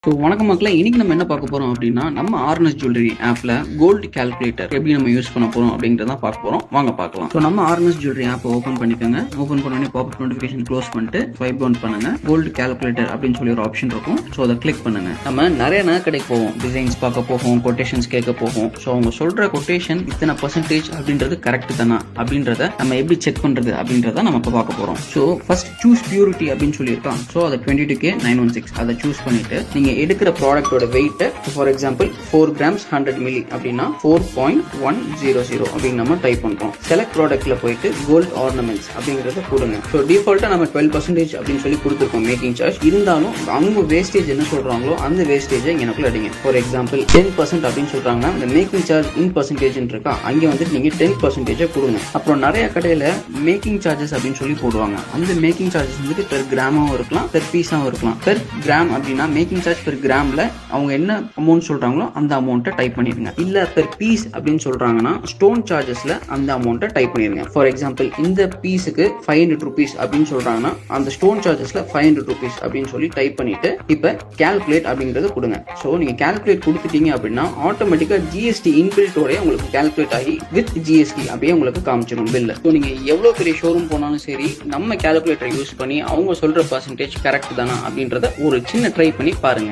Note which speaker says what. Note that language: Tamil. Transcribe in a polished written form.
Speaker 1: ஸோ வணக்கம் மக்களே, இன்னைக்கு நம்ம என்ன பார்க்க போறோம் அப்படின்னா, நம்ம ஆர்என்எஸ் ஜுவல்லரி ஆப்ல கோல்டு கால்குலேட்டர் எப்படி நம்ம யூஸ் பண்ண போறோம் அப்படின்றத பார்க்க போறோம். வாங்க பார்க்கலாம். ஸோ நம்ம ஆர்என்எஸ் ஜுவல்லரி ஆப் ஓப்பன் பண்ணிக்கோங்க. ஓப்பன் பண்ணி பாப்அப் நோட்டிஃபிகேஷன் க்ளோஸ் பண்ணிட்டு ஸ்வைப் டவுன் பண்ணுங்க. கோல்டு கால்குலேட்டர் அப்படின்னு சொல்லி ஒரு ஆப்ஷன் இருக்கும். ஸோ அதை கிளிக் பண்ணுங்க. நம்ம நிறைய நகைக்கடைக்கு போவோம், டிசைன்ஸ் பார்க்க போவோம், கொட்டேஷன்ஸ் கேட்க போவோம். ஸோ அவங்க சொல்ற கொட்டேஷன் இத்தனை பர்சன்டேஜ் அப்படின்றது கரெக்ட் தானா அப்படின்றத நம்ம எப்படி செக் பண்றது அப்படின்றத நம்ம இப்போ பார்க்க போறோம். ஸோ ஃபர்ஸ்ட் சூஸ் பியூரிட்டி அப்படின்னு சொல்லியிருக்கான். ஸோ அதை 22K916 அதை சூஸ் பண்ணிட்டு நீங்க எடுக்கிற ப்ராடக்ட்டோட weight, for example 4 grams 100 milli அப்படின்னா 4.100 அப்படின்னு நம்ம டைப் பண்றோம். செலக்ட் ப்ராடக்ட்ல போயிட்டு கோல்ட் ஆர்னமெண்ட்ஸ் அப்படிங்கறத கொடுங்க. ஸோ டிஃபால்ட்டா நம்ம 12% அப்படின்னு சொல்லி கொடுத்துருக்கோம் மேக்கிங் சார்ஜ். இருந்தாலும் அவங்க வேஸ்டேஜ் என்ன சொல்றாங்களோ அந்த வேஸ்டேஜை எனக்குள்ள அடிங்க. ஃபார் எக்ஸாம்பிள் 10% அப்படின்னு சொல்றாங்கன்னா இந்த மேக்கிங் சார்ஜ் இன் பர்சன்டேஜ் இருக்கா, அங்கே வந்துட்டு நீங்க 10% கொடுங்க. அப்புறம் நிறைய கடையில மேக்கிங் சார்ஜஸ் அப்படின்னு சொல்லி போடுவாங்க. அந்த மேக்கிங் சார்ஜஸ் வந்துட்டு பெர் கிராமாவும் இருக்கலாம், பெர் பீஸாவும் இருக்கலாம். பெர் கிராம் அப்படின்னா மேக்கிங் சார்ஜ் பெர் கிராம்ல அவங்க என்ன அமௌண்ட் சொல்றாங்களோ அந்த அமௌண்ட்டை டைப் பண்ணிருங்க. இல்ல பெர் பீஸ் அப்படின்னு சொல்றாங்கன்னா ஸ்டோன் சார்ஜஸ்ல அந்த அமௌண்ட்டை டைப் பண்ணிருங்க. ஃபார் எக்ஸாம்பிள் இந்த பீஸுக்கு 500 rupees அப்படின்னு சொல்றாங்கன்னா அந்த ஸ்டோன் சார்ஜஸ்ல 500 rupees அப்படின்னு சொல்லி டைப் பண்ணிட்டு இப்ப கால்குலேட் அப்படிங்கறத கொடுங்க. சோ நீங்க கால்குலேட் கொடுத்துட்டீங்க அப்படின்னா ஆட்டோமேட்டிக்கா ஜிஎஸ்டி இன்பில்ட்டோட உங்களுக்கு கால்குலேட் ஆகி வித் ஜிஎஸ்டி அப்படியே உங்களுக்கு காமிச்சிடும் பில்ல. ஸோ நீங்க எவ்வளவு பெரிய ஷோரூம் போனாலும் சரி, நம்ம கால்குலேட்டர் யூஸ் பண்ணி அவங்க சொல்ற பர்சன்டேஜ் கரெக்ட் தானா அப்படின்றத ஒரு சின்ன ட்ரை பண்ணி பாருங்க.